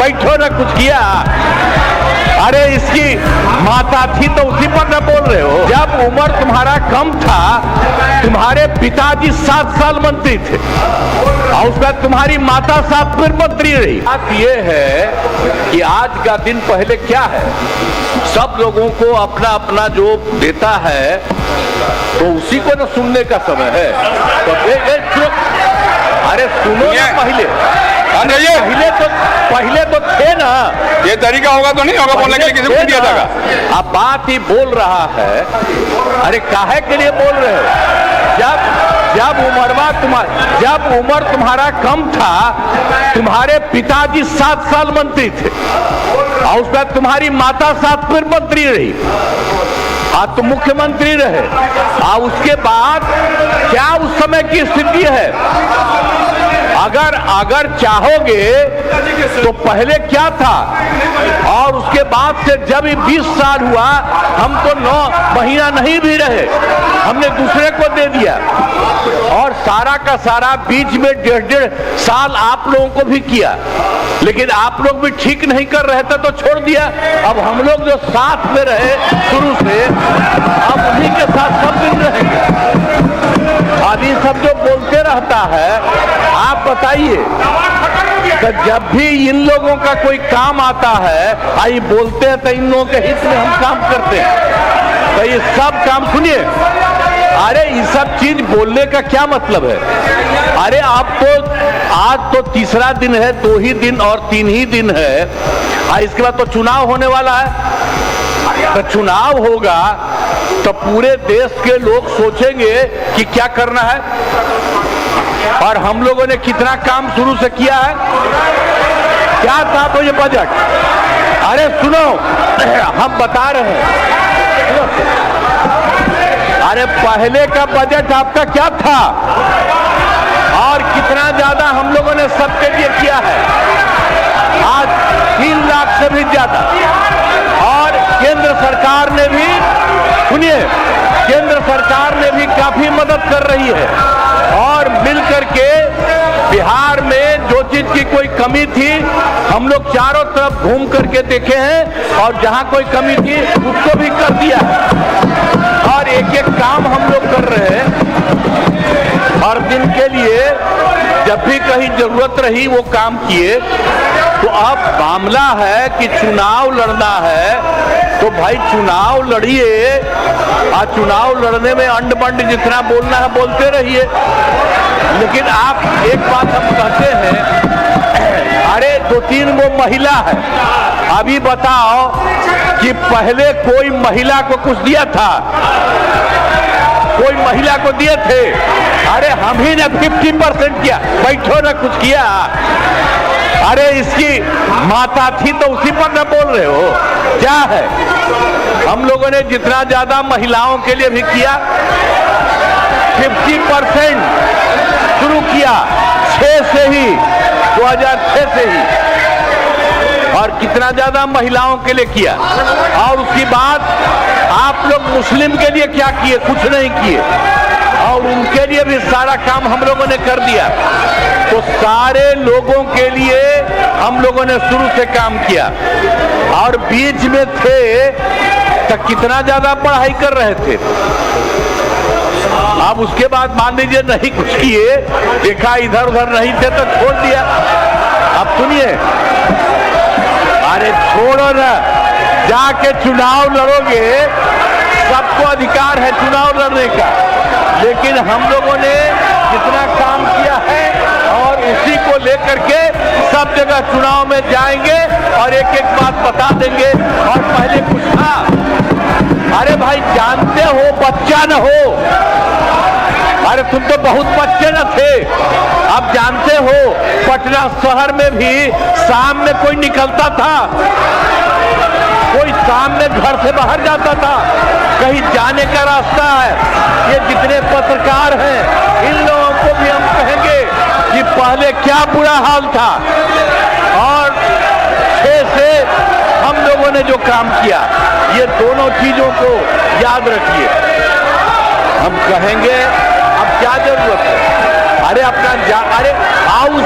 बैठो ना, कुछ किया? अरे इसकी माता थी तो उसी पर न बोल रहे हो। जब उम्र तुम्हारा कम था, तुम्हारे पिताजी 7 साल मंत्री थे और उसके बाद तुम्हारी माता 7 फिर मंत्री रही। बात यह है कि आज का दिन पहले क्या है, सब लोगों को अपना अपना जो देता है तो उसी को न सुनने का समय है। तो अरे सुनो ना, पहले तो थे ना। ये तरीका होगा तो नहीं होगा बोलने के लिए, किसी को दिया जाएगा। अब बात ही बोल रहा है। अरे काहे के लिए बोल रहे हो? जब उम्र तुम्हारा कम था, तुम्हारे पिताजी 7 साल मंत्री थे और उसके बाद तुम्हारी माता 7 फिर मंत्री रही, आज तो मुख्यमंत्री रहे। और उसके बाद क्या उस समय की स्थिति है? अगर चाहोगे तो पहले क्या था और उसके बाद से जब 20 साल हुआ, हम तो 9 महीना नहीं भी रहे, हमने दूसरे को दे दिया और सारा का सारा बीच में 1.5 साल आप लोगों को भी किया, लेकिन आप लोग भी ठीक नहीं कर रहे थे तो छोड़ दिया। अब हम लोग जो साथ में रहे शुरू से, अब उन्हीं के साथ सब दिन रहेंगे। अभी सब जो बोलते रहता है, आप बताइए, तो जब भी इन लोगों का कोई काम आता है, आई बोलते हैं तो इन लोगों के हित में हम काम करते हैं। तो ये सब काम सुनिए, अरे ये सब चीज बोलने का क्या मतलब है? अरे आप तो आज तो तीसरा दिन है, 2 ही दिन और 3 ही दिन है, और इसके बाद तो चुनाव होने वाला है। तो चुनाव होगा तो पूरे देश के लोग सोचेंगे कि क्या करना है, और हम लोगों ने कितना काम शुरू से किया है। क्या था तो ये बजट? अरे सुनो, हम बता रहे हैं, अरे पहले का बजट आपका क्या था और कितना ज्यादा हम लोगों ने सबके लिए किया है। आज 3 लाख से भी ज्यादा, और केंद्र सरकार ने भी, सुनिए, केंद्र सरकार ने भी काफी मदद कर रही है, और मिलकर के बिहार में जो चीज की कोई कमी थी, हम लोग चारों तरफ घूम करके देखे हैं और जहां कोई कमी थी उसको भी कर दिया, और एक एक काम हम लोग कर रहे हैं हर दिन के लिए। जब भी कहीं जरूरत रही वो काम किए। तो अब मामला है कि चुनाव लड़ना है तो भाई चुनाव लड़िए, और चुनाव लड़ने में अंड बंड जितना बोलना है बोलते रहिए। लेकिन आप एक बात हम कहते हैं, अरे 2-3 वो महिला है, अभी बताओ कि पहले कोई महिला को कुछ दिया था? कोई महिला को दिए थे? अरे हम ही ने 50% किया। बैठो ना, कुछ किया? अरे इसकी माता थी तो उसी पर न बोल रहे हो। क्या है, हम लोगों ने जितना ज्यादा महिलाओं के लिए भी किया, 50% शुरू किया 6 से ही, 2006 से ही, और कितना ज्यादा महिलाओं के लिए किया। और उसके बाद आप लोग मुस्लिम के लिए क्या किए? कुछ नहीं किए, और उनके लिए भी सारा काम हम लोगों ने कर दिया। तो सारे लोगों के लिए हम लोगों ने शुरू से काम किया, और बीच में थे तो कितना ज्यादा पढ़ाई कर रहे थे। अब उसके बाद मान लीजिए नहीं कुछ किए, देखा इधर उधर नहीं थे तो छोड़ दिया। अब सुनिए, अरे छोड़ो ना, जाके चुनाव लड़ोगे, सबको अधिकार है चुनाव लड़ने का, लेकिन हम लोगों ने जितना काम किया है और उसी को लेकर के सब जगह चुनाव में जाएंगे और एक एक बात बता देंगे। और पहले कुछ था, अरे भाई जानते हो, बच्चा न हो, अरे तुम तो बहुत बच्चे न थे। अब जानते हो पटना शहर में भी शाम में कोई निकलता था, कोई शाम में घर से बाहर जाता था, कहीं जाने का रास्ता है। ये जितने पत्रकार हैं, इन लोगों को भी हम कहेंगे कि पहले क्या बुरा हाल था, और 6 से हम लोगों ने जो काम किया, ये दोनों चीजों को याद रखिए। हम कहेंगे अब क्या जरूरत है, अरे अपना अरे हाउस